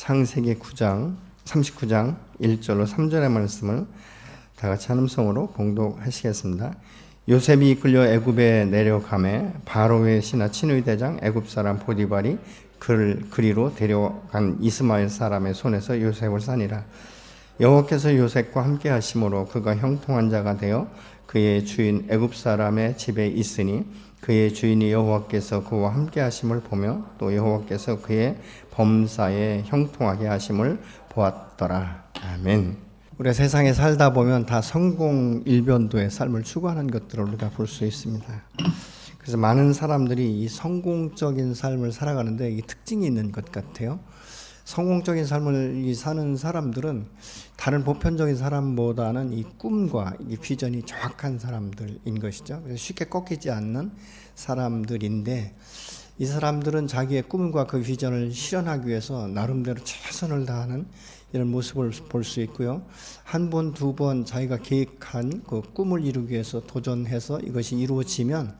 창세기 9장 39장 1절로 3절의 말씀을 다 같이 한 음성으로 봉독하시겠습니다. 요셉이 이끌려 애굽에 내려가매 바로의 신하 친위 대장 애굽 사람 보디발이 그를 그리로 데려간 이스마엘 사람의 손에서 요셉을 사니라. 여호와께서 요셉과 함께 하심으로 그가 형통한 자가 되어 그의 주인 애굽 사람의 집에 있으니 그의 주인이 여호와께서 그와 함께 하심을 보며 또 여호와께서 그의 범사에 형통하게 하심을 보았더라. 아멘. 우리가 세상에 살다 보면 다 성공 일변도의 삶을 추구하는 것들을 우리가 볼 수 있습니다. 그래서 많은 사람들이 이 성공적인 삶을 살아가는데 이 특징이 있는 것 같아요. 성공적인 삶을 사는 사람들은 다른 보편적인 사람보다는 이 꿈과 이 비전이 정확한 사람들인 것이죠. 그래서 쉽게 꺾이지 않는 사람들인데 이 사람들은 자기의 꿈과 그 비전을 실현하기 위해서 나름대로 최선을 다하는 이런 모습을 볼 수 있고요. 한 번, 두 번 자기가 계획한 그 꿈을 이루기 위해서 도전해서 이것이 이루어지면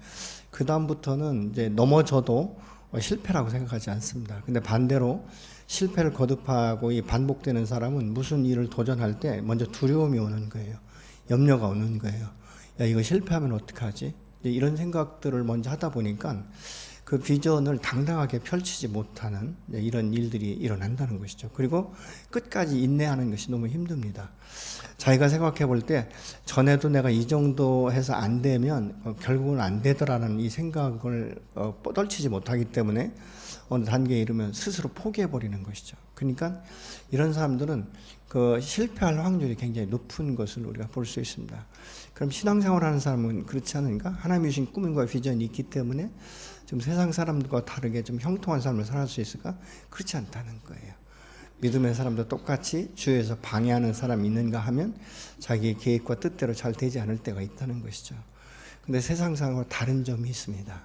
그 다음부터는 이제 넘어져도 실패라고 생각하지 않습니다. 근데 반대로 실패를 거듭하고 이 반복되는 사람은 무슨 일을 도전할 때 먼저 두려움이 오는 거예요. 염려가 오는 거예요. 야, 이거 실패하면 어떡하지? 이런 생각들을 먼저 하다 보니까 그 비전을 당당하게 펼치지 못하는 이런 일들이 일어난다는 것이죠. 그리고 끝까지 인내하는 것이 너무 힘듭니다. 자기가 생각해 볼 때 전에도 내가 이 정도 해서 안 되면 결국은 안 되더라는 이 생각을 떨치지 못하기 때문에 어느 단계에 이르면 스스로 포기해 버리는 것이죠. 그러니까 이런 사람들은 그 실패할 확률이 굉장히 높은 것을 우리가 볼 수 있습니다. 그럼 신앙생활하는 사람은 그렇지 않은가? 하나님이 주신 꿈과 비전이 있기 때문에 좀 세상 사람들과 다르게 좀 형통한 삶을 살 수 있을까? 그렇지 않다는 거예요. 믿음의 사람도 똑같이 주위에서 방해하는 사람이 있는가 하면 자기의 계획과 뜻대로 잘 되지 않을 때가 있다는 것이죠. 근데 세상 사람과 다른 점이 있습니다.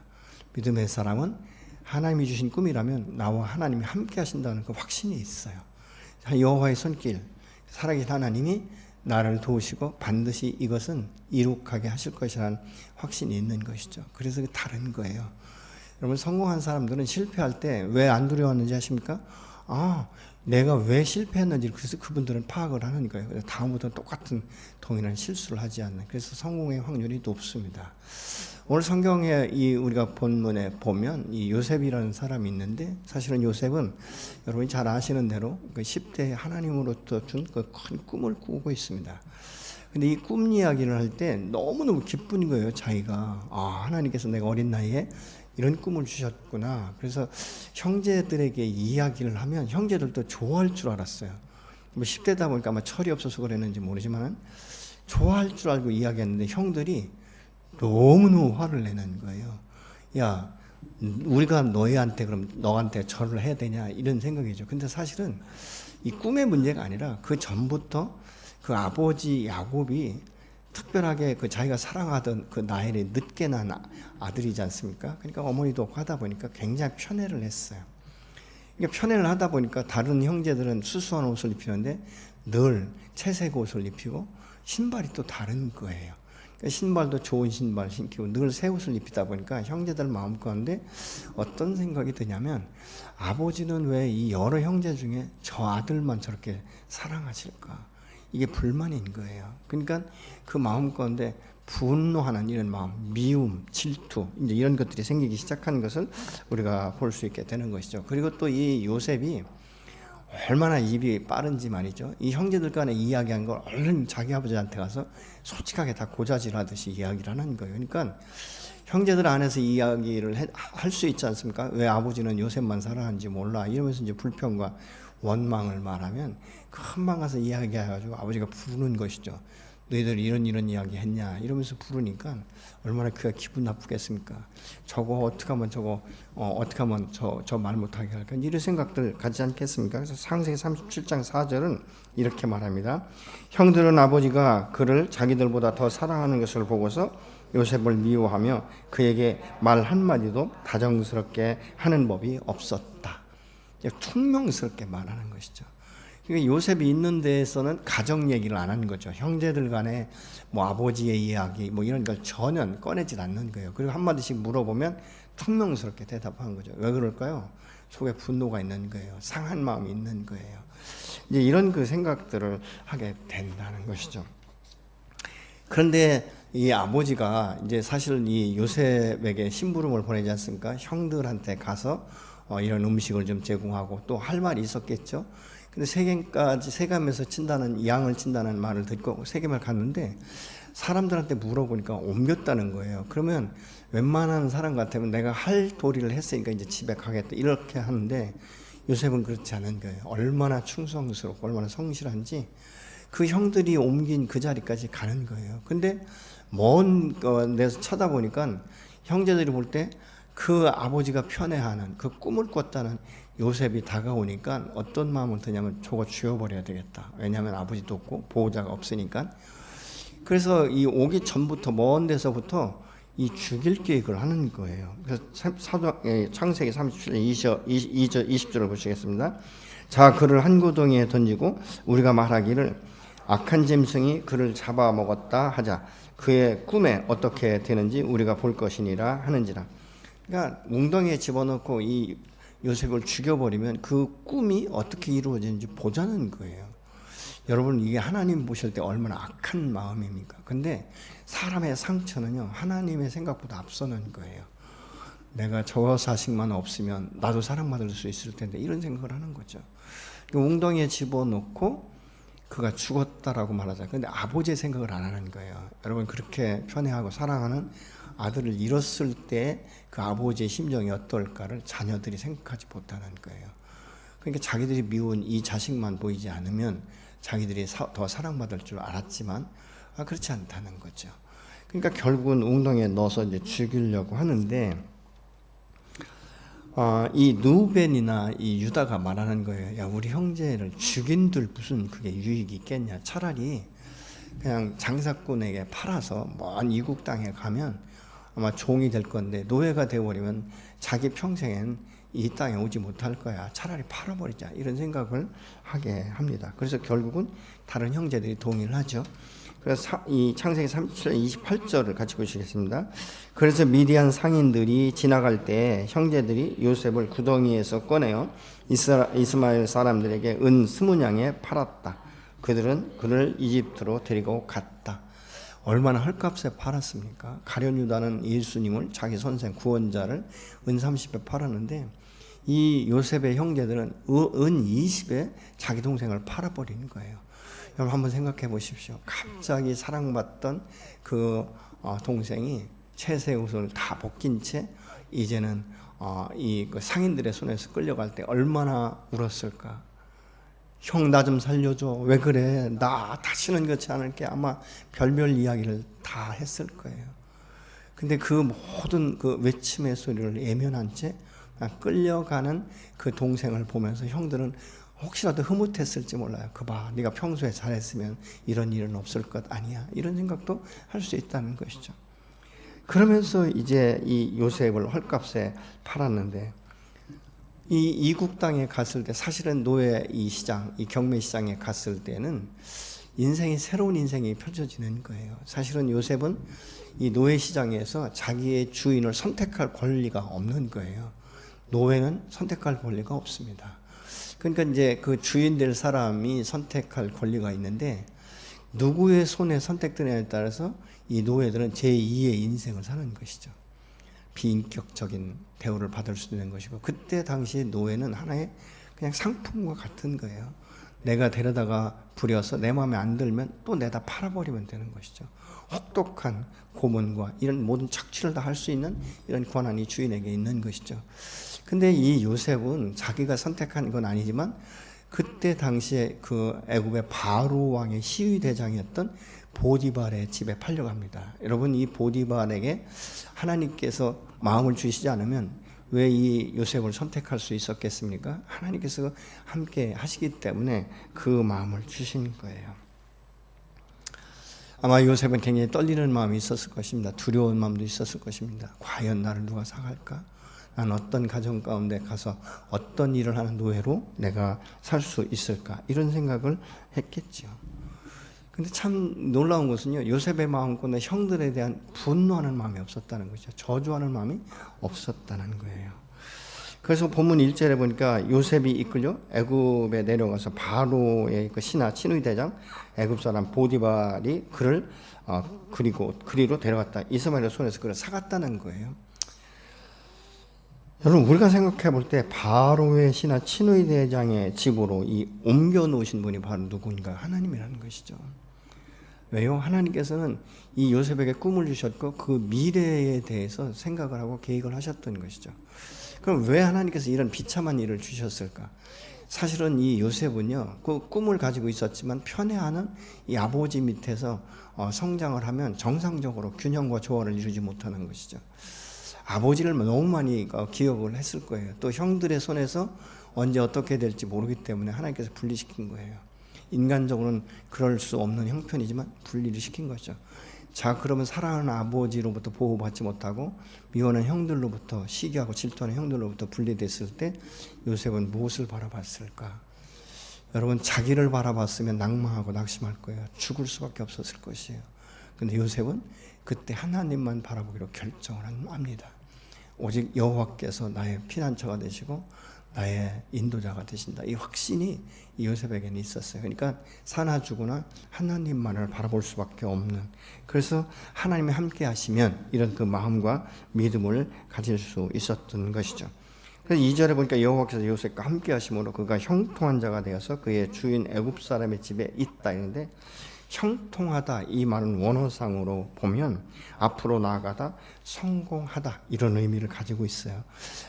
믿음의 사람은 하나님이 주신 꿈이라면 나와 하나님이 함께 하신다는 그 확신이 있어요. 여호와의 손길, 살아계신 하나님이 나를 도우시고 반드시 이것은 이룩하게 하실 것이라는 확신이 있는 것이죠. 그래서 다른 거예요. 여러분, 성공한 사람들은 실패할 때 왜 안 두려웠는지 아십니까? 내가 왜 실패했는지 그래서 그분들은 파악을 하는 거예요. 그래서 다음부터는 똑같은 동일한 실수를 하지 않는. 그래서 성공의 확률이 높습니다. 오늘 성경에 우리가 본문에 보면 이 요셉이라는 사람이 있는데 사실은 요셉은 여러분이 잘 아시는 대로 그 10대에 하나님으로부터 준 그 큰 꿈을 꾸고 있습니다. 근데 이 꿈 이야기를 할 때 너무너무 기쁜 거예요. 자기가 하나님께서 내가 어린 나이에 이런 꿈을 주셨구나. 그래서 형제들에게 이야기를 하면 형제들도 좋아할 줄 알았어요. 뭐 10대다 보니까 아마 철이 없어서 그랬는지 모르지만 좋아할 줄 알고 이야기했는데 형들이 너무너무 화를 내는 거예요. 야, 우리가 너희한테 그럼 너한테 절을 해야 되냐 이런 생각이죠. 근데 사실은 이 꿈의 문제가 아니라 그 전부터 그 아버지 야곱이 특별하게 그 자기가 사랑하던 그 나헬이 늦게 난 아들이지 않습니까? 그러니까 어머니도 하다 보니까 굉장히 편애를 했어요. 그러니까 편애를 하다 보니까 다른 형제들은 수수한 옷을 입히는데 늘 채색 옷을 입히고 신발이 또 다른 거예요. 그러니까 신발도 좋은 신발 신기고 늘 새 옷을 입히다 보니까 형제들 마음 가운데 어떤 생각이 드냐면 아버지는 왜 이 여러 형제 중에 저 아들만 저렇게 사랑하실까? 이게 불만인 거예요. 그러니까 그 마음 가운데 분노하는 이런 마음, 미움, 질투 이제 이런 것들이 생기기 시작한 것을 우리가 볼 수 있게 되는 것이죠. 그리고 또 이 요셉이 얼마나 입이 빠른지 말이죠. 이 형제들 간에 이야기한 걸 얼른 자기 아버지한테 가서 솔직하게 다 고자질하듯이 이야기를 하는 거예요. 그러니까 형제들 안에서 이야기를 할 수 있지 않습니까? 왜 아버지는 요셉만 사랑하는지 몰라 이러면서 이제 불평과 원망을 말하면 금방 가서 이야기해가지고 아버지가 부르는 것이죠. 너희들 이런 이야기 했냐 이러면서 부르니까 얼마나 그가 기분 나쁘겠습니까? 저거 어떻게 하면 어떻게 하면 저 말 못하게 할까 이런 생각들 갖지 않겠습니까? 그래서 창세기 37장 4절은 이렇게 말합니다. 형들은 아버지가 그를 자기들보다 더 사랑하는 것을 보고서 요셉을 미워하며 그에게 말 한마디도 다정스럽게 하는 법이 없었다. 퉁명스럽게 말하는 것이죠. 그러니까 요셉이 있는 데에서는 가정 얘기를 안 하는 거죠. 형제들 간에 뭐 아버지의 이야기 뭐 이런 걸 전혀 꺼내질 않는 거예요. 그리고 한마디씩 물어보면 퉁명스럽게 대답하는 거죠. 왜 그럴까요? 속에 분노가 있는 거예요. 상한 마음이 있는 거예요. 이제 이런 그 생각들을 하게 된다는 것이죠. 그런데 이 아버지가 이제 사실 이 요셉에게 심부름을 보내지 않습니까? 형들한테 가서 이런 음식을 좀 제공하고 또 할 말이 있었겠죠. 근데 세겜에서 친다는 양을 친다는 말을 듣고 세겜을 갔는데 사람들한테 물어보니까 옮겼다는 거예요. 그러면 웬만한 사람 같으면 내가 할 도리를 했으니까 이제 집에 가겠다 이렇게 하는데 요셉은 그렇지 않은 거예요. 얼마나 충성스럽고 얼마나 성실한지 그 형들이 옮긴 그 자리까지 가는 거예요. 근데 먼 데서 쳐다보니까 형제들이 볼 때 그 아버지가 편애하는 그 꿈을 꿨다는 요셉이 다가오니까 어떤 마음을 드냐면 저거 죽여버려야 되겠다. 왜냐하면 아버지도 없고 보호자가 없으니까. 그래서 이 오기 전부터 먼 데서부터 이 죽일 계획을 하는 거예요. 그래서 창세기 37장 20절을 보시겠습니다. 자, 그를 한 구덩이에 던지고 우리가 말하기를 악한 짐승이 그를 잡아먹었다 하자. 그의 꿈에 어떻게 되는지 우리가 볼 것이니라 하는지라. 그러니까 웅덩이에 집어넣고 이 요셉을 죽여버리면 그 꿈이 어떻게 이루어지는지 보자는 거예요. 여러분, 이게 하나님 보실 때 얼마나 악한 마음입니까? 근데 사람의 상처는요, 하나님의 생각보다 앞서는 거예요. 내가 저 자식만 없으면 나도 사랑받을 수 있을 텐데 이런 생각을 하는 거죠. 웅덩이에 집어넣고 그가 죽었다라고 말하자. 근데 아버지의 생각을 안 하는 거예요. 여러분, 그렇게 편애하고 사랑하는 아들을 잃었을 때 그 아버지의 심정이 어떨까를 자녀들이 생각하지 못하는 거예요. 그러니까 자기들이 미운 이 자식만 보이지 않으면 자기들이 더 사랑받을 줄 알았지만 그렇지 않다는 거죠. 그러니까 결국은 웅덩이에 넣어서 이제 죽이려고 하는데 이 누벤이나 이 유다가 말하는 거예요. 야, 우리 형제를 죽인들 무슨 그게 유익이 있겠냐. 차라리 그냥 장사꾼에게 팔아서 먼 이국 땅에 가면 아마 종이 될 건데 노예가 되어버리면 자기 평생엔 이 땅에 오지 못할 거야. 차라리 팔아버리자. 이런 생각을 하게 합니다. 그래서 결국은 다른 형제들이 동의를 하죠. 그래서 이 창세기 37장 28절을 같이 보시겠습니다. 그래서 미디안 상인들이 지나갈 때 형제들이 요셉을 구덩이에서 꺼내어 이스마엘 사람들에게 은 20냥에 팔았다. 그들은 그를 이집트로 데리고 갔다. 얼마나 헐값에 팔았습니까? 가룟 유다는 예수님을 자기 선생 구원자를 은 30에 팔았는데 이 요셉의 형제들은 은 20에 자기 동생을 팔아버리는 거예요. 여러분 한번 생각해 보십시오. 갑자기 사랑받던 그 동생이 채색 옷을 다 벗긴 채 이제는 이 상인들의 손에서 끌려갈 때 얼마나 울었을까? 형, 나 좀 살려줘. 왜 그래? 나 다시는 그렇지 않을게. 아마 별별 이야기를 다 했을 거예요. 근데 그 모든 그 외침의 소리를 예면한 채 끌려가는 그 동생을 보면서 형들은 혹시라도 흐뭇했을지 몰라요. 그 봐, 네가 평소에 잘했으면 이런 일은 없을 것 아니야. 이런 생각도 할 수 있다는 것이죠. 그러면서 이제 이 요셉을 헐값에 팔았는데 이 이국 땅에 갔을 때 사실은 노예 이 시장, 이 경매 시장에 갔을 때는 인생이 새로운 인생이 펼쳐지는 거예요. 사실은 요셉은 이 노예 시장에서 자기의 주인을 선택할 권리가 없는 거예요. 노예는 선택할 권리가 없습니다. 그러니까 이제 그 주인 될 사람이 선택할 권리가 있는데 누구의 손에 선택되느냐에 따라서 이 노예들은 제2의 인생을 사는 것이죠. 비인격적인 대우를 받을 수 있는 것이고 그때 당시 노예는 하나의 그냥 상품과 같은 거예요. 내가 데려다가 부려서 내 마음에 안 들면 또 내다 팔아버리면 되는 것이죠. 혹독한 고문과 이런 모든 착취를 다 할 수 있는 이런 권한이 주인에게 있는 것이죠. 근데 이 요셉은 자기가 선택한 건 아니지만 그때 당시에 그 애굽의 바로 왕의 시위 대장이었던 보디발의 집에 팔려갑니다. 여러분, 이 보디발에게 하나님께서 마음을 주시지 않으면 왜 이 요셉을 선택할 수 있었겠습니까? 하나님께서 함께 하시기 때문에 그 마음을 주신 거예요. 아마 요셉은 굉장히 떨리는 마음이 있었을 것입니다. 두려운 마음도 있었을 것입니다. 과연 나를 누가 사갈까? 난 어떤 가정 가운데 가서 어떤 일을 하는 노예로 내가 살 수 있을까? 이런 생각을 했겠죠. 근데 참 놀라운 것은요, 요셉의 마음과 형들에 대한 분노하는 마음이 없었다는 거죠. 저주하는 마음이 없었다는 거예요. 그래서 본문 1절에 보니까 요셉이 이끌려 애굽에 내려가서 바로의 그 신하 친위 대장 애굽 사람 보디발이 그를 그리로 데려갔다. 이스마엘의 손에서 그를 사갔다는 거예요. 여러분, 우리가 생각해 볼 때 바로의 신하 친위 대장의 집으로 이 옮겨 놓으신 분이 바로 누군가? 하나님이라는 것이죠. 왜요? 하나님께서는 이 요셉에게 꿈을 주셨고 그 미래에 대해서 생각을 하고 계획을 하셨던 것이죠. 그럼 왜 하나님께서 이런 비참한 일을 주셨을까? 사실은 이 요셉은요, 그 꿈을 가지고 있었지만 편애하는 이 아버지 밑에서 성장을 하면 정상적으로 균형과 조화를 이루지 못하는 것이죠. 아버지를 너무 많이 기억을 했을 거예요. 또 형들의 손에서 언제 어떻게 될지 모르기 때문에 하나님께서 분리시킨 거예요. 인간적으로는 그럴 수 없는 형편이지만 분리를 시킨 거죠. 자, 그러면 사랑하는 아버지로부터 보호받지 못하고 미워하는 형들로부터, 시기하고 질투하는 형들로부터 분리됐을 때 요셉은 무엇을 바라봤을까? 여러분, 자기를 바라봤으면 낭망하고 낙심할 거예요. 죽을 수밖에 없었을 것이에요. 근데 요셉은 그때 하나님만 바라보기로 결정을 합니다. 오직 여호와께서 나의 피난처가 되시고 나의 인도자가 되신다. 이 확신이 이 요셉에게는 있었어요. 그러니까 사나 죽으나 하나님만을 바라볼 수밖에 없는, 그래서 하나님이 함께 하시면 이런 그 마음과 믿음을 가질 수 있었던 것이죠. 그래서 2절에 보니까 여호와께서 요셉과 함께 하심으로 그가 형통한 자가 되어서 그의 주인 애굽 사람의 집에 있다 이런데, 형통하다 이 말은 원어상으로 보면 앞으로 나아가다, 성공하다 이런 의미를 가지고 있어요.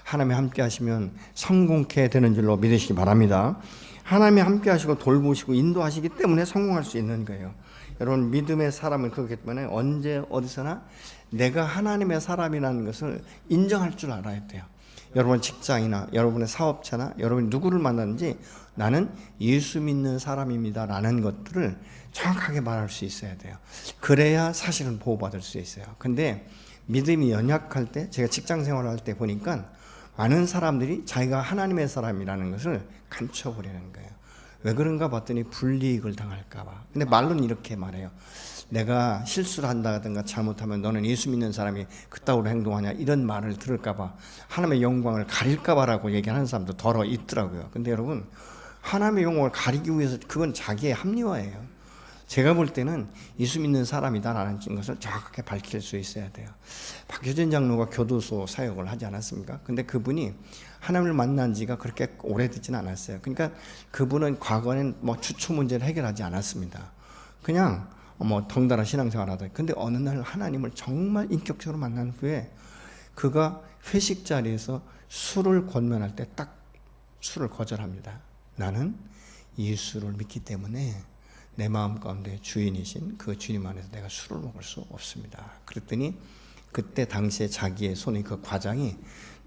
하나님이 함께 하시면 성공케 되는 줄로 믿으시기 바랍니다. 하나님이 함께 하시고 돌보시고 인도하시기 때문에 성공할 수 있는 거예요. 여러분, 믿음의 사람은 그렇기 때문에 언제 어디서나 내가 하나님의 사람이라는 것을 인정할 줄 알아야 돼요. 여러분 직장이나 여러분의 사업체나 여러분이 누구를 만났는지 나는 예수 믿는 사람입니다 라는 것들을 정확하게 말할 수 있어야 돼요. 그래야 사실은 보호받을 수 있어요. 근데 믿음이 연약할 때, 제가 직장 생활을 할 때 보니까 많은 사람들이 자기가 하나님의 사람이라는 것을 감춰버리는 거예요. 왜 그런가 봤더니 불이익을 당할까 봐. 근데 말로는 이렇게 말해요. 내가 실수를 한다든가 잘못하면 너는 예수 믿는 사람이 그따위로 행동하냐 이런 말을 들을까 봐, 하나님의 영광을 가릴까 봐라고 얘기하는 사람도 더러 있더라고요. 근데 여러분, 하나님의 영광을 가리기 위해서 그건 자기의 합리화예요. 제가 볼 때는 예수 믿는 사람이다라는 것을 정확하게 밝힐 수 있어야 돼요. 박효진 장로가 교도소 사역을 하지 않았습니까? 근데 그분이 하나님을 만난 지가 그렇게 오래되지는 않았어요. 그러니까 그분은 과거에는 뭐 주초 문제를 해결하지 않았습니다. 그냥 덩달아 신앙생활 하다. 근데 어느 날 하나님을 정말 인격적으로 만난 후에 그가 회식 자리에서 술을 권면할 때 딱 술을 거절합니다. 나는 예수를 믿기 때문에 내 마음 가운데 주인이신 그 주님 안에서 내가 술을 먹을 수 없습니다. 그랬더니 그때 당시에 자기의 손이, 그 과장이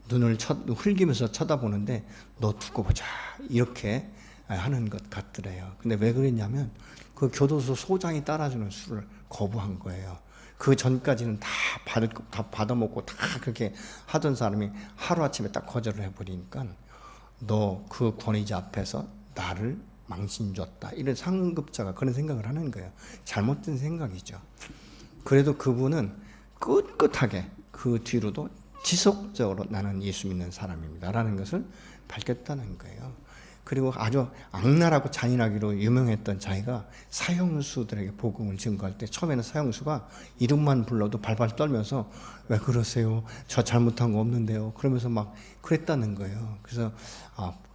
눈을 흘기면서 쳐다보는데 너 두고 보자 이렇게 하는 것 같더래요. 근데 왜 그랬냐면 그 교도소 소장이 따라주는 술을 거부한 거예요. 그 전까지는 다 받아먹고 다 그렇게 하던 사람이 하루아침에 딱 거절을 해버리니까 너 그 권위자 앞에서 나를 망신 줬다, 이런 상급자가 그런 생각을 하는 거예요. 잘못된 생각이죠. 그래도 그분은 꿋꿋하게 그 뒤로도 지속적으로 나는 예수 믿는 사람입니다 라는 것을 밝혔다는 거예요. 그리고 아주 악랄하고 잔인하기로 유명했던 자기가 사형수들에게 복음을 증거할 때 처음에는 사형수가 이름만 불러도 발발 떨면서 왜 그러세요? 저 잘못한 거 없는데요. 그러면서 막 그랬다는 거예요. 그래서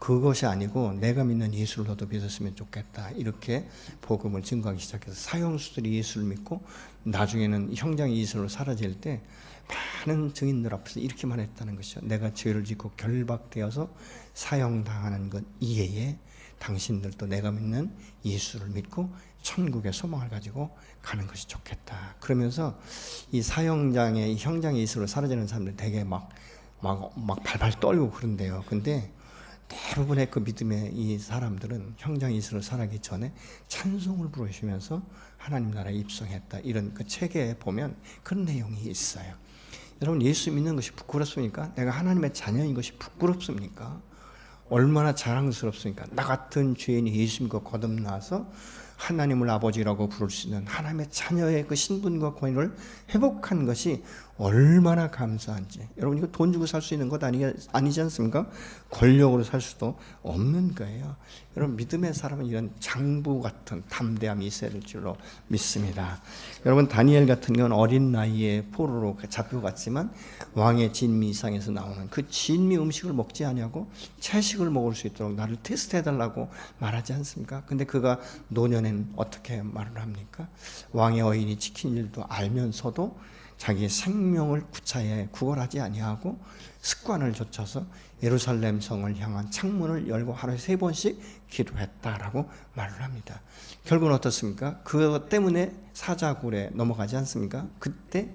그것이 아니고 내가 믿는 예수를 너도 믿었으면 좋겠다, 이렇게 복음을 증거하기 시작해서 사형수들이 예수를 믿고 나중에는 형장이 예수로 사라질 때 많은 증인들 앞에서 이렇게 말했다는 것이죠. 내가 죄를 짓고 결박되어서 사형당하는 것 이외에 당신들도 내가 믿는 예수를 믿고 천국의 소망을 가지고 가는 것이 좋겠다. 그러면서 이 사형장의 형장의 예수로 사라지는 사람들 되게 막 발발 떨고 그런데요. 근데 대부분의 그 믿음의 이 사람들은 형장 예수로 살아기 전에 찬송을 부르시면서 하나님 나라에 입성했다, 이런 그 책에 보면 그런 내용이 있어요. 여러분, 예수 믿는 것이 부끄럽습니까? 내가 하나님의 자녀인 것이 부끄럽습니까? 얼마나 자랑스럽습니까? 나 같은 죄인이 예수 믿고 거듭나서 하나님을 아버지라고 부를 수 있는 하나님의 자녀의 그 신분과 권위를 회복한 것이 얼마나 감사한지. 여러분 이거 돈 주고 살 수 있는 것 아니지 않습니까? 권력으로 살 수도 없는 거예요. 여러분 믿음의 사람은 이런 장부 같은 담대함이 있어야 될 줄로 믿습니다. 여러분 다니엘 같은 경우는 어린 나이에 포로로 잡혀갔지만 왕의 진미상에서 나오는 그 진미 음식을 먹지 아니하고 채식을 먹을 수 있도록 나를 테스트해달라고 말하지 않습니까? 근데 그가 노년엔 어떻게 말을 합니까? 왕의 어인이 지킨 일도 알면서도 자기의 생명을 구차에 구걸하지 아니하고 습관을 좇아서 예루살렘 성을 향한 창문을 열고 하루에 3번씩 기도했다라고 말을 합니다. 결국은 어떻습니까? 그것 때문에 사자굴에 넘어가지 않습니까? 그때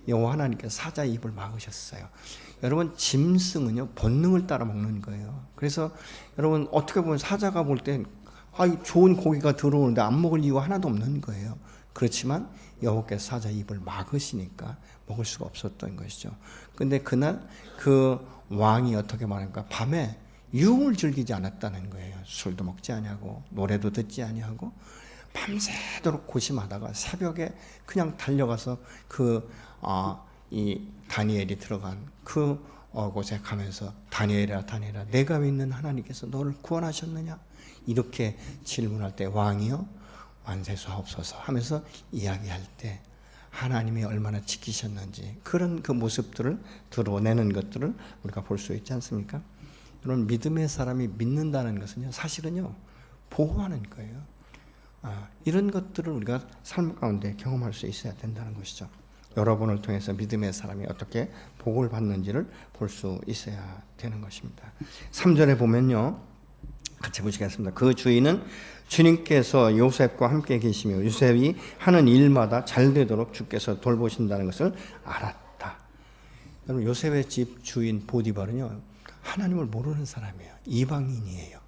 여호와 하나님께서 사자의 입을 막으셨어요. 여러분 짐승은요 본능을 따라 먹는 거예요. 그래서 여러분 어떻게 보면 사자가 볼 땐 좋은 고기가 들어오는데 안 먹을 이유가 하나도 없는 거예요. 그렇지만 여호와께서 사자의 입을 막으시니까 먹을 수가 없었던 것이죠. 근데 그날 그 왕이 어떻게 말합니까? 밤에 유흥을 즐기지 않았다는 거예요. 술도 먹지 아니하고 노래도 듣지 아니하고 밤새도록 고심하다가 새벽에 그냥 달려가서 이 다니엘이 들어간 그 곳에 가면서 다니엘아 내가 믿는 하나님께서 너를 구원하셨느냐? 이렇게 질문할 때 왕이요 만세수하옵소서 하면서 이야기할 때 하나님이 얼마나 지키셨는지 그런 그 모습들을 드러내는 것들을 우리가 볼 수 있지 않습니까? 여러분 믿음의 사람이 믿는다는 것은요 사실은요 보호하는 거예요. 이런 것들을 우리가 삶 가운데 경험할 수 있어야 된다는 것이죠. 여러분을 통해서 믿음의 사람이 어떻게 복을 받는지를 볼 수 있어야 되는 것입니다. 3절에 보면요 같이 보시겠습니다. 그 주인은 주님께서 요셉과 함께 계시며 요셉이 하는 일마다 잘 되도록 주께서 돌보신다는 것을 알았다. 여러분 요셉의 집 주인 보디발은요 하나님을 모르는 사람이에요. 이방인이에요.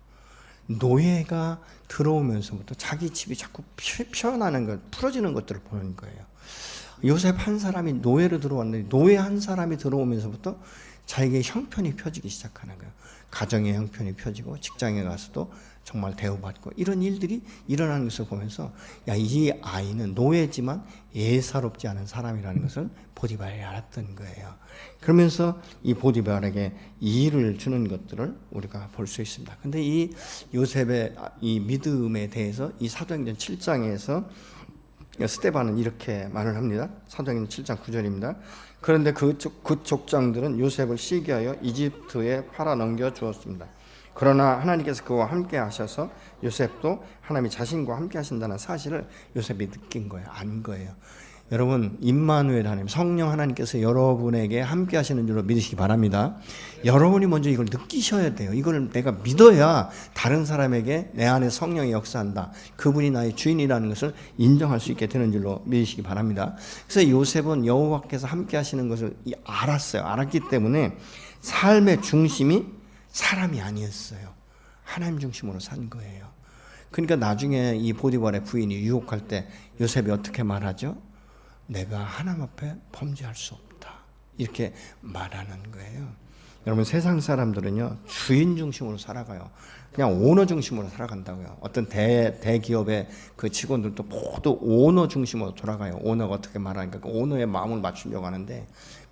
노예가 들어오면서부터 자기 집이 자꾸 피어나는 것, 풀어지는 것들을 보는 거예요. 요셉 한 사람이 노예로 들어왔는데 노예 한 사람이 들어오면서부터 자기의 형편이 펴지기 시작하는 거예요. 가정의 형편이 펴지고 직장에 가서도 정말 대우받고 이런 일들이 일어나는 것을 보면서 이 아이는 노예지만 예사롭지 않은 사람이라는 것을 보디발이 알았던 거예요. 그러면서 이 보디발에게 일을 주는 것들을 우리가 볼 수 있습니다. 근데 이 요셉의 이 믿음에 대해서 이 사도행전 7장에서 스데반은 이렇게 말을 합니다. 사도행전 7장 9절입니다. 그런데 그 족장들은 요셉을 시기하여 이집트에 팔아 넘겨 주었습니다. 그러나 하나님께서 그와 함께 하셔서 요셉도 하나님이 자신과 함께 하신다는 사실을 요셉이 느낀 거예요. 안 거예요. 여러분 임마누엘 하나님 성령 하나님께서 여러분에게 함께 하시는 줄로 믿으시기 바랍니다. 여러분이 먼저 이걸 느끼셔야 돼요. 이걸 내가 믿어야 다른 사람에게 내 안에 성령이 역사한다. 그분이 나의 주인이라는 것을 인정할 수 있게 되는 줄로 믿으시기 바랍니다. 그래서 요셉은 여호와께서 함께 하시는 것을 알았어요. 알았기 때문에 삶의 중심이 사람이 아니었어요. 하나님 중심으로 산 거예요. 그러니까 나중에 이 보디발의 부인이 유혹할 때 요셉이 어떻게 말하죠? 내가 하나님 앞에 범죄할 수 없다. 이렇게 말하는 거예요. 여러분 세상 사람들은요 주인 중심으로 살아가요. 그냥 오너 중심으로 살아간다고요. 어떤 대기업의 그 직원들도 모두 오너 중심으로 돌아가요. 오너가 어떻게 말하니까 그 오너의 마음을 맞추려고 하는데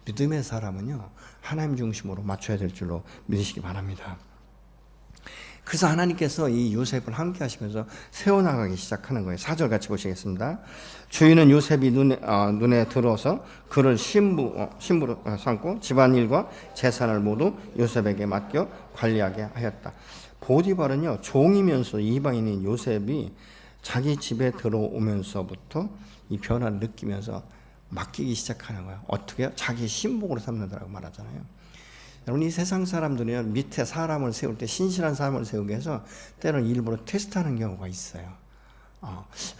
믿음의 사람은요 하나님 중심으로 맞춰야 될 줄로 믿으시기 바랍니다. 그래서 하나님께서 이 요셉을 함께 하시면서 세워나가기 시작하는 거예요. 4절 같이 보시겠습니다. 주인은 요셉이 눈에 들어서 그를 신부로 삼고 집안일과 재산을 모두 요셉에게 맡겨 관리하게 하였다. 보디발은요 종이면서 이방인인 요셉이 자기 집에 들어오면서부터 이 변화를 느끼면서 맡기기 시작하는 거예요. 어떻게 해요? 자기 신복으로 삼는다라고 말하잖아요. 여러분 이 세상 사람들은 밑에 사람을 세울 때 신실한 사람을 세우기 위해서 때로는 일부러 테스트하는 경우가 있어요.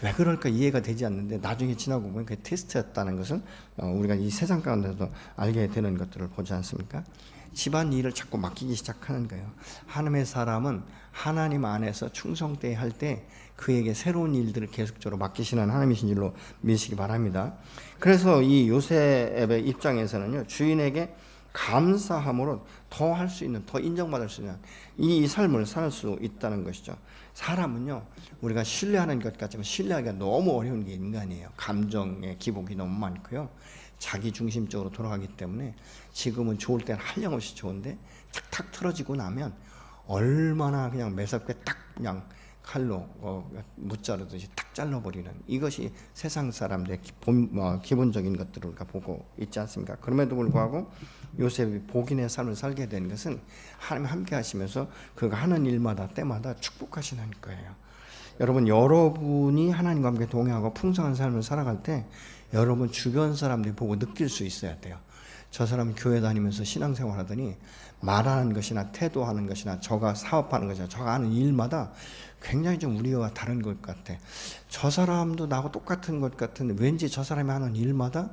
왜 그럴까 이해가 되지 않는데 나중에 지나고 보면 그게 테스트였다는 것을 우리가 이 세상 가운데서 알게 되는 것들을 보지 않습니까? 집안 일을 자꾸 맡기기 시작하는 거예요. 하나님의 사람은 하나님 안에서 충성되어야 할 때 그에게 새로운 일들을 계속적으로 맡기시는 하나님이신 줄로 믿으시기 바랍니다. 그래서 이 요셉의 입장에서는요 주인에게 감사함으로 더 할 수 있는, 더 인정받을 수 있는 이 삶을 살 수 있다는 것이죠. 사람은요 우리가 신뢰하는 것 같지만 신뢰하기가 너무 어려운 게 인간이에요. 감정의 기복이 너무 많고요. 자기 중심적으로 돌아가기 때문에 지금은 좋을 때는 한량없이 좋은데 탁탁 틀어지고 나면 얼마나 그냥 매섭게 딱 그냥 칼로 무자르듯이 딱 잘라버리는, 이것이 세상 사람들의 기본적인 것들을 우리가 보고 있지 않습니까? 그럼에도 불구하고 요셉이 복인의 삶을 살게 된 것은 하나님 함께 하시면서 그가 하는 일마다 때마다 축복하시는 거예요. 여러분, 여러분이 하나님과 함께 동행하고 풍성한 삶을 살아갈 때 여러분 주변 사람들이 보고 느낄 수 있어야 돼요. 저 사람 교회 다니면서 신앙생활 하더니 말하는 것이나 태도하는 것이나 저가 사업하는 것이나 저가 하는 일마다 굉장히 좀 우리와 다른 것 같아. 저 사람도 나하고 똑같은 것 같은데 왠지 저 사람이 하는 일마다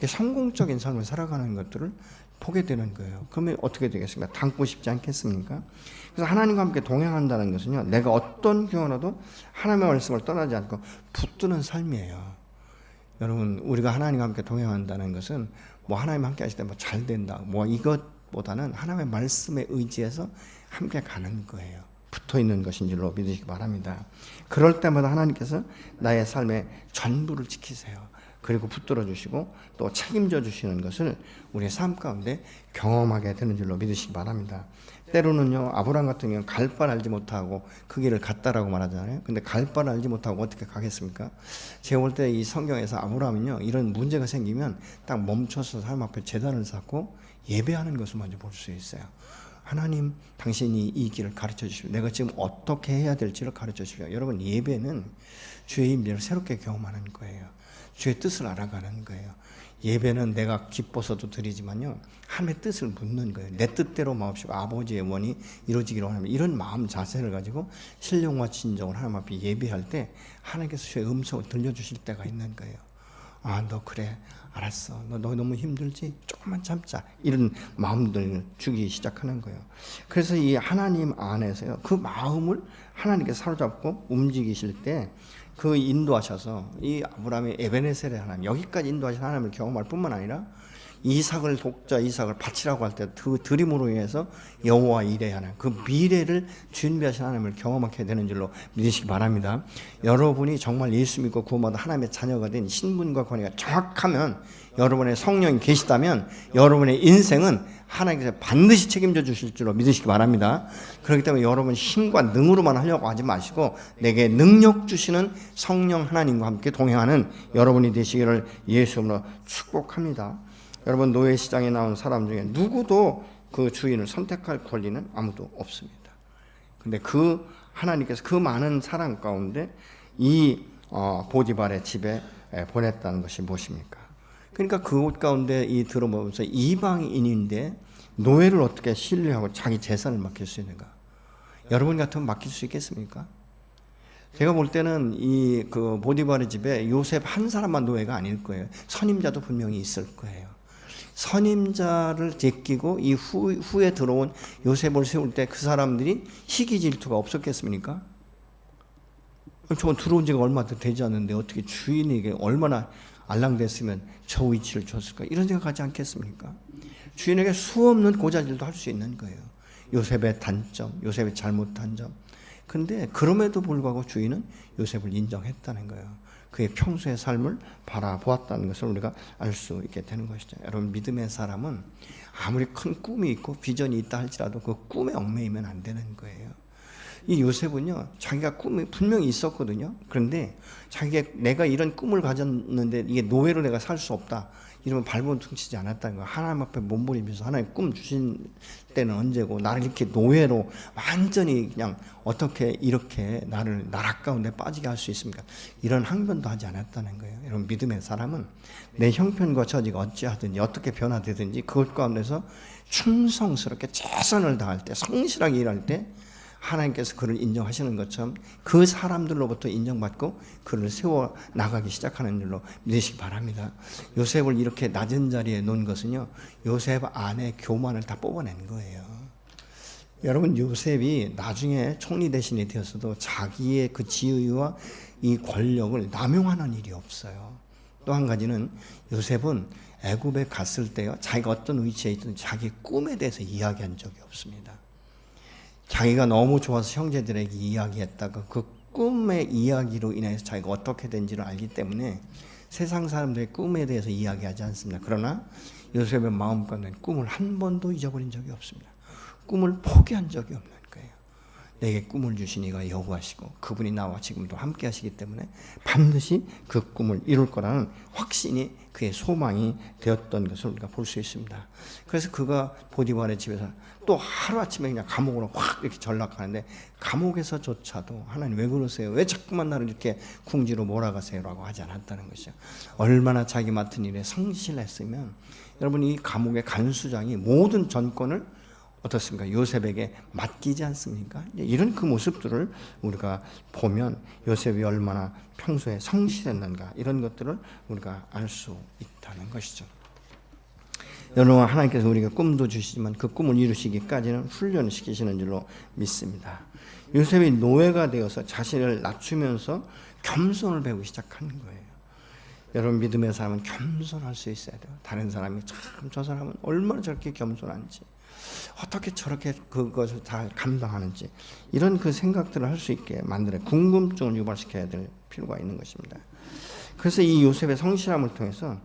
성공적인 삶을 살아가는 것들을 보게 되는 거예요. 그러면 어떻게 되겠습니까? 닮고 싶지 않겠습니까? 그래서 하나님과 함께 동행한다는 것은요, 내가 어떤 경우라도 하나님의 말씀을 떠나지 않고 붙드는 삶이에요. 여러분, 우리가 하나님과 함께 동행한다는 것은 뭐 하나님 함께 하실 때 뭐 잘 된다, 뭐 이것보다는 하나님의 말씀에 의지해서 함께 가는 거예요. 붙어 있는 것인 줄로 믿으시기 바랍니다. 그럴 때마다 하나님께서 나의 삶의 전부를 지키세요. 그리고 붙들어 주시고 또 책임져 주시는 것을 우리의 삶 가운데 경험하게 되는 줄로 믿으시기 바랍니다. 때로는요, 아브라함 같은 경우는 갈 바를 알지 못하고 그 길을 갔다라고 말하잖아요. 근데 갈 바를 알지 못하고 어떻게 가겠습니까? 제가 볼 때 이 성경에서 아브라함은요, 이런 문제가 생기면 딱 멈춰서 하나님 앞에 제단을 쌓고 예배하는 것을 먼저 볼 수 있어요. 하나님, 당신이 이 길을 가르쳐 주십시오. 내가 지금 어떻게 해야 될지를 가르쳐 주십시오. 여러분, 예배는 주의 임재를 새롭게 경험하는 거예요. 주의 뜻을 알아가는 거예요. 예배는 내가 기뻐서도 드리지만요, 하나님의 뜻을 묻는 거예요. 내 뜻대로 마옵시고 아버지의 원이 이루어지기를 원합니다. 이런 마음 자세를 가지고 신령과 진정을 하나님 앞에 예배할 때 하나님께서 주의 음성을 들려주실 때가 있는 거예요. 아, 너 그래, 알았어, 너 너무 힘들지? 조금만 참자. 이런 마음들을 주기 시작하는 거예요. 그래서 이 하나님 안에서요, 그 마음을 하나님께서 사로잡고 움직이실 때 그 인도하셔서 이 아브라함의 에베네셀의 하나님, 여기까지 인도하신 하나님을 경험할 뿐만 아니라 이삭을 독자 이삭을 바치라고 할 때 그 드림으로 인해서 여호와 이레 하나님, 그 미래를 준비하신 하나님을 경험하게 되는 줄로 믿으시기 바랍니다. 여러분이 정말 예수 믿고 구원받아 하나님의 자녀가 된 신분과 권위가 정확하면, 여러분의 성령이 계시다면 여러분의 인생은 하나님께서 반드시 책임져 주실 줄로 믿으시기 바랍니다. 그렇기 때문에 여러분 힘과 능으로만 하려고 하지 마시고 내게 능력 주시는 성령 하나님과 함께 동행하는 여러분이 되시기를 예수님으로 축복합니다. 여러분, 노예 시장에 나온 사람 중에 누구도 그 주인을 선택할 권리는 아무도 없습니다. 근데 그 하나님께서 그 많은 사람 가운데 이 보디발의 집에 보냈다는 것이 무엇입니까? 그러니까 그곳 가운데 이 들어보면서 이방인인데 노예를 어떻게 신뢰하고 자기 재산을 맡길 수 있는가? 여러분 같으면 맡길 수 있겠습니까? 제가 볼 때는 이 그 보디발의 집에 요셉 한 사람만 노예가 아닐 거예요. 선임자도 분명히 있을 거예요. 선임자를 제끼고 이 후에 들어온 요셉을 세울 때 그 사람들이 시기 질투가 없었겠습니까? 저건 들어온 지가 얼마 되지 않는데 어떻게 주인에게 얼마나 알랑댔으면 저 위치를 줬을까? 이런 생각하지 않겠습니까? 주인에게 수없는 고자질도 할 수 있는 거예요. 요셉의 단점, 요셉의 잘못한 점. 근데 그럼에도 불구하고 주인은 요셉을 인정했다는 거예요. 그의 평소의 삶을 바라보았다는 것을 우리가 알 수 있게 되는 것이죠. 여러분, 믿음의 사람은 아무리 큰 꿈이 있고 비전이 있다 할지라도 그 꿈에 얽매이면 안 되는 거예요. 이 요셉은요, 자기가 꿈이 분명히 있었거든요. 그런데 자기가 내가 이런 꿈을 가졌는데 이게 노예로 내가 살 수 없다, 이러면 발버둥치지 않았다는 거예요. 하나님 앞에 몸부림면서 하나님 꿈 주신 때는 언제고 나를 이렇게 노예로 완전히 그냥 어떻게 이렇게 나를 나락 가운데 빠지게 할 수 있습니까? 이런 항변도 하지 않았다는 거예요. 여러분, 믿음의 사람은 내 형편과 처지가 어찌하든지 어떻게 변화되든지 그것 가운데서 충성스럽게 최선을 다할 때, 성실하게 일할 때 하나님께서 그를 인정하시는 것처럼 그 사람들로부터 인정받고 그를 세워 나가기 시작하는 줄로 믿으시기 바랍니다. 요셉을 이렇게 낮은 자리에 놓은 것은요, 요셉 안에 교만을 다 뽑아낸 거예요. 여러분, 요셉이 나중에 총리 대신이 되었어도 자기의 그 지위와 이 권력을 남용하는 일이 없어요. 또 한 가지는 요셉은 애굽에 갔을 때요, 자기가 어떤 위치에 있든 자기 꿈에 대해서 이야기한 적이 없습니다. 자기가 너무 좋아서 형제들에게 이야기했다가 그 꿈의 이야기로 인해서 자기가 어떻게 된지를 알기 때문에 세상 사람들의 꿈에 대해서 이야기하지 않습니다. 그러나 요셉의 마음과는 꿈을 한 번도 잊어버린 적이 없습니다. 꿈을 포기한 적이 없는 거예요. 내게 꿈을 주신 이가 여호와시고 그분이 나와 지금도 함께 하시기 때문에 반드시 그 꿈을 이룰 거라는 확신이 그의 소망이 되었던 것을 우리가 볼 수 있습니다. 그래서 그가 보디발의 집에서 또 하루아침에 그냥 감옥으로 확 이렇게 전락하는데, 감옥에서조차도 하나님 왜 그러세요? 왜 자꾸만 나를 이렇게 궁지로 몰아가세요? 라고 하지 않았다는 것이죠. 얼마나 자기 맡은 일에 성실했으면, 여러분 이 감옥의 간수장이 모든 전권을 어떻습니까? 요셉에게 맡기지 않습니까? 이런 그 모습들을 우리가 보면 요셉이 얼마나 평소에 성실했는가, 이런 것들을 우리가 알 수 있다는 것이죠. 여러분, 하나님께서 우리가 꿈도 주시지만 그 꿈을 이루시기까지는 훈련을 시키시는 줄로 믿습니다. 요셉이 노예가 되어서 자신을 낮추면서 겸손을 배우기 시작하는 거예요. 여러분, 믿음의 사람은 겸손할 수 있어야 돼요. 다른 사람이 참 저 사람은 얼마나 저렇게 겸손한지, 어떻게 저렇게 그것을 다 감당하는지, 이런 그 생각들을 할 수 있게 만들어 궁금증을 유발시켜야 될 필요가 있는 것입니다. 그래서 이 요셉의 성실함을 통해서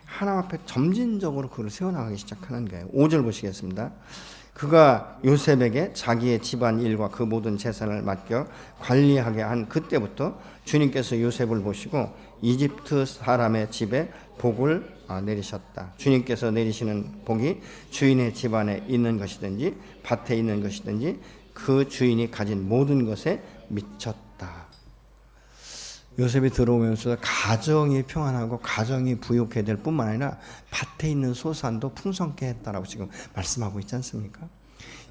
하나님 앞에 점진적으로 그를 세워나가기 시작하는 거예요. 5절 보시겠습니다. 그가 요셉에게 자기의 집안 일과 그 모든 재산을 맡겨 관리하게 한 그때부터 주님께서 요셉을 보시고 이집트 사람의 집에 복을 내리셨다. 주님께서 내리시는 복이 주인의 집안에 있는 것이든지 밭에 있는 것이든지 그 주인이 가진 모든 것에 미쳤다. 요셉이 들어오면서 가정이 평안하고 가정이 부유하게 될 뿐만 아니라 밭에 있는 소산도 풍성케 했다라고 지금 말씀하고 있지 않습니까?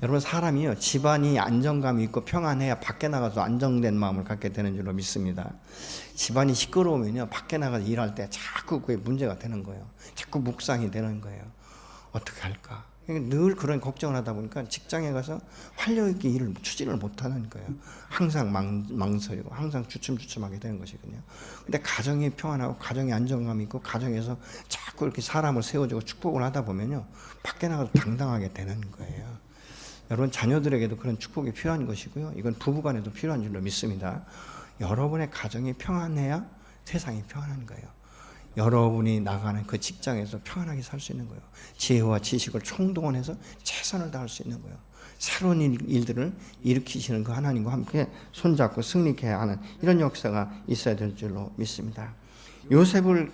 여러분, 사람이요, 집안이 안정감이 있고 평안해야 밖에 나가서 안정된 마음을 갖게 되는 줄로 믿습니다. 집안이 시끄러우면요, 밖에 나가서 일할 때 자꾸 그게 문제가 되는 거예요. 자꾸 묵상이 되는 거예요. 어떻게 할까? 늘 그런 걱정을 하다 보니까 직장에 가서 활력 있게 일을 추진을 못하는 거예요. 항상 망설이고 항상 주춤주춤하게 되는 것이거든요. 근데 가정이 평안하고 가정이 안정감이 있고 가정에서 자꾸 이렇게 사람을 세워주고 축복을 하다 보면요, 밖에 나가서 당당하게 되는 거예요. 여러분, 자녀들에게도 그런 축복이 필요한 것이고요, 이건 부부간에도 필요한 줄로 믿습니다. 여러분의 가정이 평안해야 세상이 평안한 거예요. 여러분이 나가는 그 직장에서 평안하게 살 수 있는 거예요. 지혜와 지식을 총동원해서 최선을 다할 수 있는 거예요. 새로운 일들을 일으키시는 그 하나님과 함께 손잡고 승리케 하는 이런 역사가 있어야 될 줄로 믿습니다. 요셉을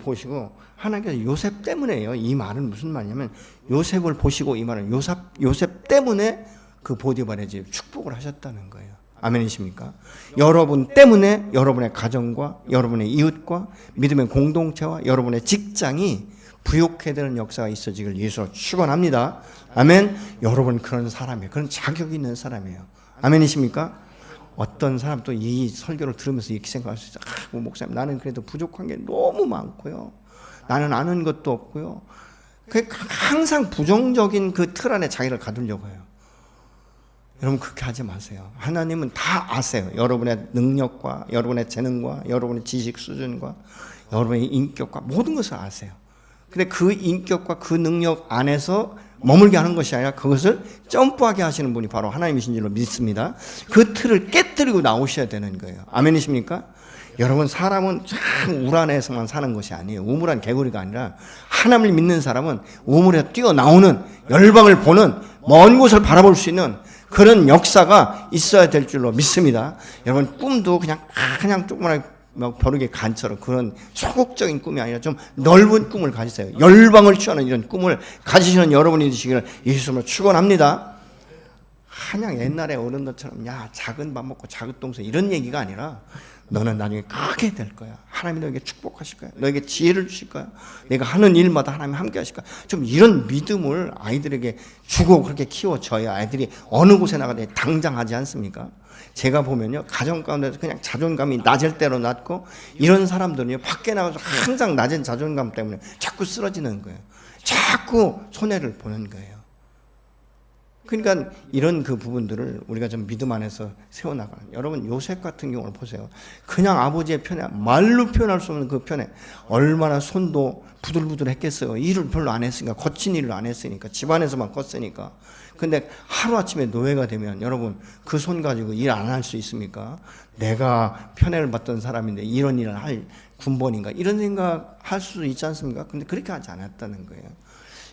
보시고 하나님께서 요셉 때문에요. 이 말은 무슨 말이냐면, 요셉을 보시고, 이 말은 요셉 때문에 그 보디발의 집 축복을 하셨다는 거예요. 아멘이십니까? 여러분 때문에 여러분의 가정과 여러분의 이웃과 믿음의 공동체와 여러분의 직장이 부욕해 되는 역사가 있어지길 예수로 축원합니다. 아멘. 여러분 그런 사람이에요. 그런 자격이 있는 사람이에요. 아멘이십니까? 어떤 사람 또 이 설교를 들으면서 이렇게 생각할 수 있어요. 목사님, 나는 그래도 부족한 게 너무 많고요, 나는 아는 것도 없고요. 항상 부정적인 그 틀 안에 자기를 가두려고 해요. 여러분, 그렇게 하지 마세요. 하나님은 다 아세요. 여러분의 능력과 여러분의 재능과 여러분의 지식 수준과 여러분의 인격과 모든 것을 아세요. 근데 그 인격과 그 능력 안에서 머물게 하는 것이 아니라 그것을 점프하게 하시는 분이 바로 하나님이신 줄로 믿습니다. 그 틀을 깨뜨리고 나오셔야 되는 거예요. 아멘이십니까? 여러분, 사람은 참 울 안에서만 사는 것이 아니에요. 우물한 개구리가 아니라 하나님을 믿는 사람은 우물에 뛰어나오는, 열방을 보는, 먼 곳을 바라볼 수 있는 그런 역사가 있어야 될 줄로 믿습니다. 여러분, 꿈도 그냥 조그마한 벼룩의 간처럼 그런 소극적인 꿈이 아니라 좀 넓은 꿈을 가지세요. 열방을 취하는 이런 꿈을 가지시는 여러분이 되시기를 예수님으로 축원합니다. 그냥 옛날에 어른들처럼 작은 밥 먹고 작은 똥 싸 이런 얘기가 아니라, 너는 나중에 크게 될 거야. 하나님이 너에게 축복하실 거야. 너에게 지혜를 주실 거야. 내가 하는 일마다 하나님이 함께 하실 거야. 좀 이런 믿음을 아이들에게 주고 그렇게 키워줘야 아이들이 어느 곳에 나가도 당장하지 않습니까? 제가 보면요, 가정 가운데서 그냥 자존감이 낮을 대로 낮고, 이런 사람들은요, 밖에 나가서 항상 낮은 자존감 때문에 자꾸 쓰러지는 거예요. 자꾸 손해를 보는 거예요. 그러니까 이런 그 부분들을 우리가 좀 믿음 안에서 세워나가는, 여러분 요셉 같은 경우를 보세요. 그냥 아버지의 편에, 말로 표현할 수 없는 그 편에 얼마나 손도 부들부들했겠어요. 일을 별로 안 했으니까, 거친 일을 안 했으니까, 집안에서만 컸으니까. 근데 하루아침에 노예가 되면 여러분 그 손 가지고 일 안 할 수 있습니까? 내가 편애를 받던 사람인데 이런 일을 할 군번인가, 이런 생각 할 수도 있지 않습니까? 근데 그렇게 하지 않았다는 거예요.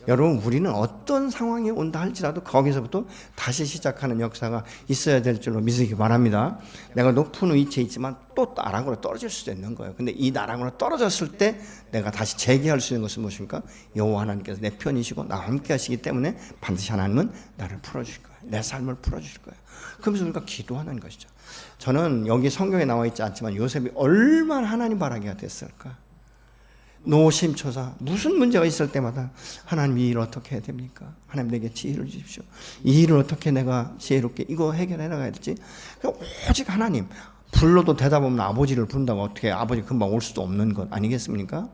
여러분, 우리는 어떤 상황이 온다 할지라도 거기서부터 다시 시작하는 역사가 있어야 될 줄로 믿으시기 바랍니다. 내가 높은 위치에 있지만 또 나락으로 떨어질 수도 있는 거예요. 근데 이 나락으로 떨어졌을 때 내가 다시 재기할 수 있는 것은 무엇입니까? 여호와 하나님께서 내 편이시고 나와 함께 하시기 때문에 반드시 하나님은 나를 풀어주실 거예요. 내 삶을 풀어주실 거예요. 그러면서 우리가 기도하는 것이죠. 저는 여기 성경에 나와 있지 않지만 요셉이 얼마나 하나님 바라기가 됐을까? 노심초사 무슨 문제가 있을 때마다 하나님 이 일을 어떻게 해야 됩니까? 하나님 내게 지혜를 주십시오. 이 일을 어떻게 내가 지혜롭게 이거 해결해 나가야 될지. 오직 하나님, 불러도 대답 없는 아버지를 부른다고 어떻게 아버지 금방 올 수도 없는 것 아니겠습니까?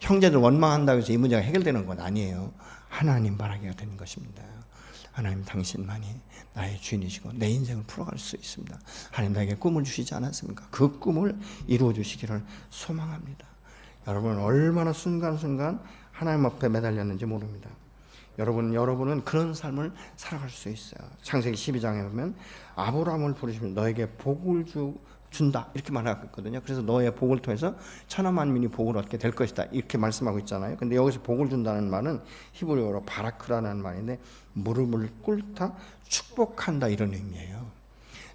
형제들 원망한다고 해서 이 문제가 해결되는 건 아니에요. 하나님 바라기가 되는 것입니다. 하나님, 당신만이 나의 주인이시고 내 인생을 풀어갈 수 있습니다. 하나님 나에게 꿈을 주시지 않았습니까? 그 꿈을 이루어 주시기를 소망합니다. 여러분, 얼마나 순간순간 하나님 앞에 매달렸는지 모릅니다. 여러분은 그런 삶을 살아갈 수 있어요. 창세기 12장에 보면 아브라함을 부르시면 너에게 복을 준다 이렇게 말하고 있거든요. 그래서 너의 복을 통해서 천하 만민이 복을 얻게 될 것이다 이렇게 말씀하고 있잖아요. 근데 여기서 복을 준다는 말은 히브리어로 바라크라는 말인데 무릎을 꿇다 축복한다 이런 의미예요.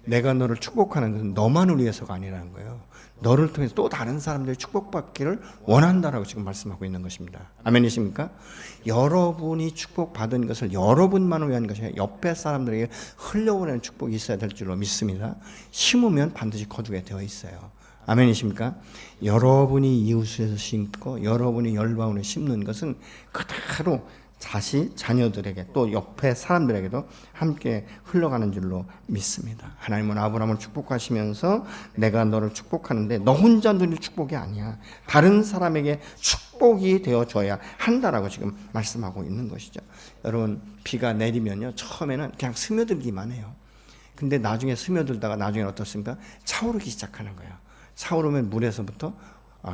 내가 너를 축복하는 것은 너만을 위해서가 아니라는 거예요. 너를 통해서 또 다른 사람들이 축복받기를 원한다라고 지금 말씀하고 있는 것입니다. 아멘이십니까? 여러분이 축복받은 것을 여러분만을 위한 것이 아니라 옆에 사람들에게 흘려보내는 축복이 있어야 될 줄로 믿습니다. 심으면 반드시 거두게 되어 있어요. 아멘이십니까? 여러분이 이웃에서 심고 여러분이 열방으로 심는 것은 그대로 다시 자녀들에게 또 옆에 사람들에게도 함께 흘러가는 줄로 믿습니다. 하나님은 아브라함을 축복하시면서 내가 너를 축복하는데 너 혼자 누릴 축복이 아니야. 다른 사람에게 축복이 되어줘야 한다라고 지금 말씀하고 있는 것이죠. 여러분, 비가 내리면요, 처음에는 그냥 스며들기만 해요. 근데 나중에 스며들다가 나중에 어떻습니까? 차오르기 시작하는 거예요. 차오르면 물에서부터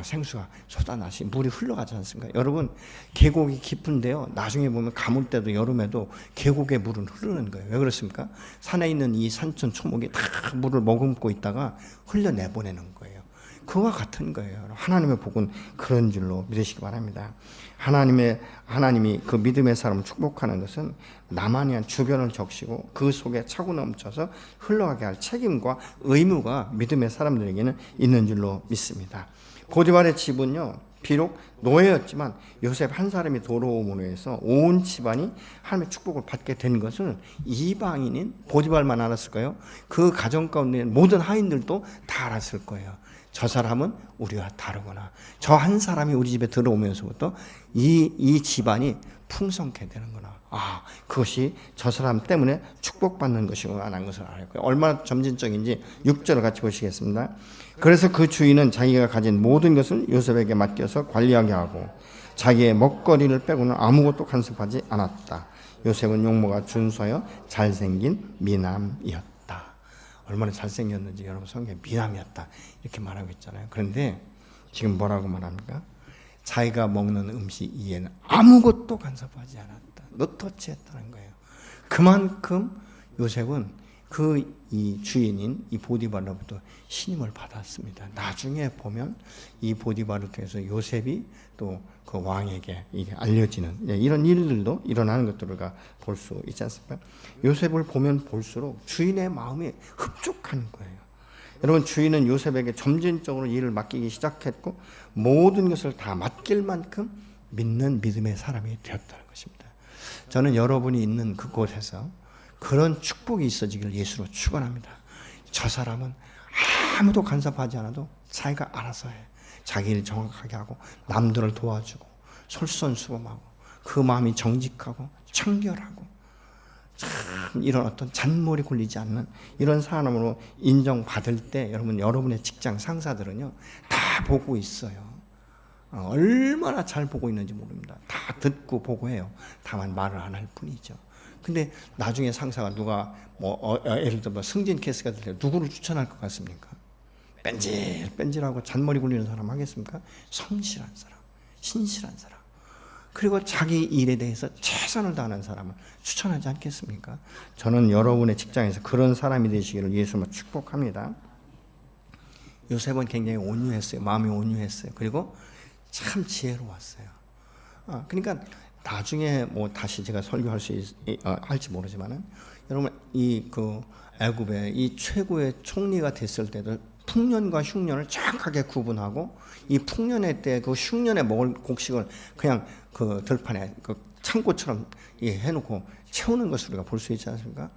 생수가 쏟아나시 물이 흘러가지 않습니까? 여러분, 계곡이 깊은데요, 나중에 보면 가물 때도 여름에도 계곡의 물은 흐르는 거예요. 왜 그렇습니까? 산에 있는 이 산천 초목이 다 물을 머금고 있다가 흘려내보내는 거예요. 그와 같은 거예요. 하나님의 복은 그런 줄로 믿으시기 바랍니다. 하나님이 그 믿음의 사람을 축복하는 것은 나만이 한 주변을 적시고 그 속에 차고 넘쳐서 흘러가게 할 책임과 의무가 믿음의 사람들에게는 있는 줄로 믿습니다. 보디발의 집은요, 비록 노예였지만 요셉 한 사람이 돌아옴으로 해서 온 집안이 하나님의 축복을 받게 된 것을 이방인인 보디발만 알았을까요? 그 가정 가운데 모든 하인들도 다 알았을 거예요. 저 사람은 우리와 다르구나. 저 한 사람이 우리 집에 들어오면서부터 이 집안이 풍성케 되는구나. 그것이 저 사람 때문에 축복받는 것이구나 하는 것을 알았고요. 얼마나 점진적인지 6절을 같이 보시겠습니다. 그래서 그 주인은 자기가 가진 모든 것을 요셉에게 맡겨서 관리하게 하고 자기의 먹거리를 빼고는 아무것도 간섭하지 않았다. 요셉은 용모가 준수하여 잘생긴 미남이었다. 얼마나 잘생겼는지 여러분, 성경에 미남이었다 이렇게 말하고 있잖아요. 그런데 지금 뭐라고 말합니까? 자기가 먹는 음식 이에는 아무것도 간섭하지 않았다. 노터치했다는 거예요. 그만큼 요셉은 이 주인인 이 보디발로부터 신임을 받았습니다. 나중에 보면 이 보디발을 통해서 요셉이 또 그 왕에게 알려지는 이런 일들도 일어나는 것들을 볼 수 있지 않습니까? 요셉을 보면 볼수록 주인의 마음이 흡족한 거예요. 여러분, 주인은 요셉에게 점진적으로 일을 맡기기 시작했고 모든 것을 다 맡길 만큼 믿는 믿음의 사람이 되었다는 것입니다. 저는 여러분이 있는 그곳에서 그런 축복이 있어지기를 예수로 축원합니다. 저 사람은 아무도 간섭하지 않아도 자기가 알아서 해. 자기 일 정확하게 하고 남들을 도와주고 솔선수범하고 그 마음이 정직하고 청결하고 참 이런 어떤 잔머리 굴리지 않는 이런 사람으로 인정받을 때 여러분의 직장 상사들은요 다 보고 있어요. 얼마나 잘 보고 있는지 모릅니다. 다 듣고 보고 해요. 다만 말을 안 할 뿐이죠. 근데 나중에 상사가 누가 예를 들어 승진 케이스가 될 때 누구를 추천할 것 같습니까? 뺀질뺀질하고 잔머리 굴리는 사람 하겠습니까? 성실한 사람, 신실한 사람, 그리고 자기 일에 대해서 최선을 다하는 사람을 추천하지 않겠습니까? 저는 여러분의 직장에서 그런 사람이 되시기를 예수님으로 축복합니다. 요셉은 굉장히 온유했어요. 마음이 온유했어요. 그리고 참 지혜로웠어요. 그러니까 나중에 다시 제가 설교할 수 할지 모르지만은 여러분 애굽의 이 최고의 총리가 됐을 때도 풍년과 흉년을 정확하게 구분하고 이 풍년의 때 그 흉년에 먹을 곡식을 그냥 그 들판에 그 창고처럼 해놓고 채우는 것을 우리가 볼 수 있지 않습니까?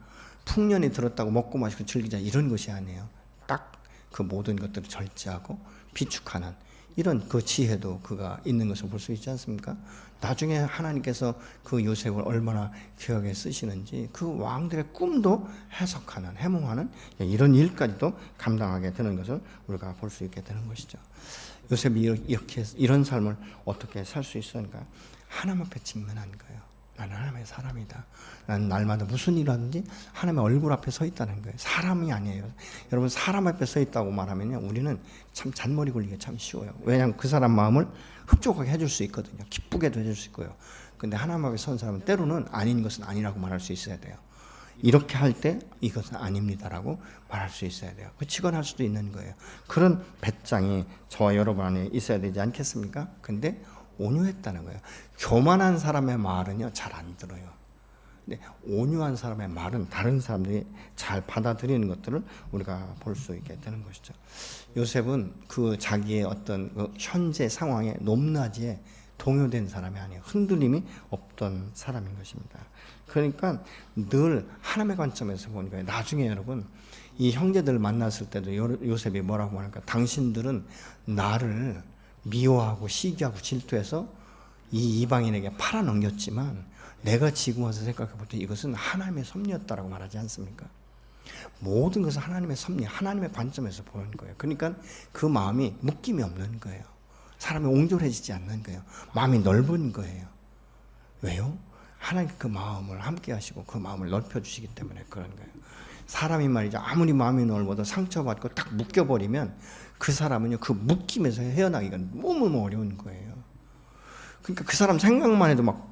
풍년이 들었다고 먹고 마시고 즐기자 이런 것이 아니에요. 딱 그 모든 것들을 절제하고 비축하는 이런 그 지혜도 그가 있는 것을 볼 수 있지 않습니까? 나중에 하나님께서 그 요셉을 얼마나 귀하게 쓰시는지 그 왕들의 꿈도 해석하는, 해몽하는 이런 일까지도 감당하게 되는 것을 우리가 볼 수 있게 되는 것이죠. 요셉이 이런 삶을 어떻게 살 수 있었는가? 하나님 앞에 직면한 거예요. 나는 하나님의 사람이다. 나는 날마다 무슨 일을 하든지 하나님의 얼굴 앞에 서 있다는 거예요. 사람이 아니에요. 여러분 사람 앞에 서 있다고 말하면요, 우리는 참 잔머리 굴리기 참 쉬워요. 왜냐하면 그 사람 마음을 흡족하게 해줄 수 있거든요. 기쁘게도 해줄 수 있고요. 근데 하나님 앞에 선 사람은 때로는 아닌 것은 아니라고 말할 수 있어야 돼요. 이렇게 할 때 이것은 아닙니다라고 말할 수 있어야 돼요. 치관할 수도 있는 거예요. 그런 배짱이 저와 여러분 안에 있어야 되지 않겠습니까? 근데 온유했다는 거예요. 교만한 사람의 말은요 잘 안 들어요. 근데 온유한 사람의 말은 다른 사람들이 잘 받아들이는 것들을 우리가 볼 수 있게 되는 것이죠. 요셉은 그 자기의 어떤 그 현재 상황에 높낮이에 동요된 사람이 아니에요. 흔들림이 없던 사람인 것입니다. 그러니까 늘 하나님의 관점에서 보는 거예요. 나중에 여러분 이 형제들을 만났을 때도 요셉이 뭐라고 하니까 당신들은 나를 미워하고 시기하고 질투해서 이 이방인에게 팔아넘겼지만 내가 지금 와서 생각해볼 때 이것은 하나님의 섭리였다라고 말하지 않습니까? 모든 것은 하나님의 섭리, 하나님의 관점에서 보는 거예요. 그러니까 그 마음이 묶임이 없는 거예요. 사람이 옹졸해지지 않는 거예요. 마음이 넓은 거예요. 왜요? 하나님 그 마음을 함께 하시고 그 마음을 넓혀주시기 때문에 그런 거예요. 사람이 말이죠. 아무리 마음이 넓어도 상처받고 딱 묶여버리면 그 사람은요, 그 묶임에서 헤어나기가 너무 어려운 거예요. 그러니까 그 사람 생각만 해도 막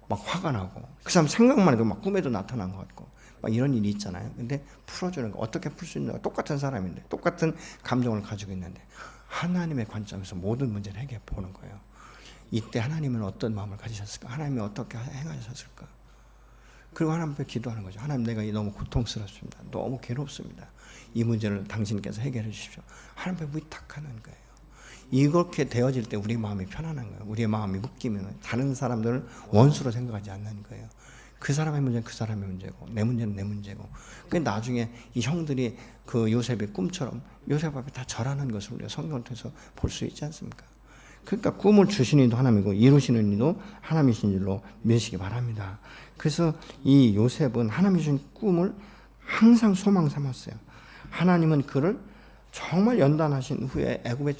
화가 나고, 그 사람 생각만 해도 막 꿈에도 나타난 것 같고, 막 이런 일이 있잖아요. 근데 풀어주는 거, 어떻게 풀 수 있는가? 똑같은 사람인데, 똑같은 감정을 가지고 있는데, 하나님의 관점에서 모든 문제를 해결해 보는 거예요. 이때 하나님은 어떤 마음을 가지셨을까? 하나님이 어떻게 행하셨을까? 그리고 하나님 앞에 기도하는 거죠. 하나님, 내가 너무 고통스럽습니다. 너무 괴롭습니다. 이 문제를 당신께서 해결해 주십시오. 하나님 앞에 위탁하는 거예요. 이렇게 되어질 때 우리 마음이 편안한 거예요. 우리의 마음이 묶이면 다른 사람들을 원수로 생각하지 않는 거예요. 그 사람의 문제는 그 사람의 문제고 내 문제는 내 문제고. 그 나중에 이 형들이 그 요셉의 꿈처럼 요셉 앞에 다 절하는 것을 우리가 성경을 통해서 볼 수 있지 않습니까? 그러니까 꿈을 주시는 이도 하나님이고 이루시는 이도 하나님이신 줄로 믿으시기 바랍니다. 그래서 이 요셉은 하나님이 주신 꿈을 항상 소망 삼았어요. 하나님은 그를 정말 연단하신 후에 애굽의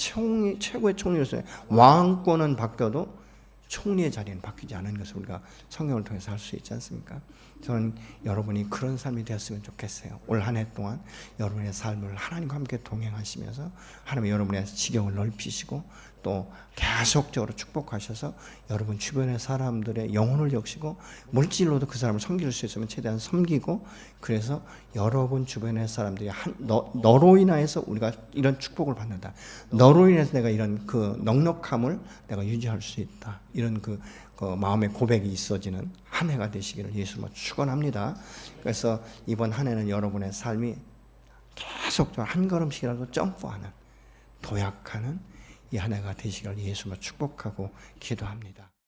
최고의 총리였어요. 왕권은 바뀌어도 총리의 자리는 바뀌지 않은 것을 우리가 성경을 통해서 알 수 있지 않습니까? 저는 여러분이 그런 삶이 되었으면 좋겠어요. 올 한 해 동안 여러분의 삶을 하나님과 함께 동행하시면서 하나님이 여러분의 지경을 넓히시고 또 계속적으로 축복하셔서 여러분 주변의 사람들의 영혼을 역시고 물질로도 그 사람을 섬길 수 있으면 최대한 섬기고, 그래서 여러분 주변의 사람들이 너로 인하여서 우리가 이런 축복을 받는다. 너로 인해서 내가 이런 그 넉넉함을 내가 유지할 수 있다. 이런 그 마음의 고백이 있어지는 한 해가 되시기를 예수님으로 축원합니다. 그래서 이번 한 해는 여러분의 삶이 계속 한 걸음씩이라도 점프하는, 도약하는 이 한 해가 되시기를 예수님으로 축복하고 기도합니다.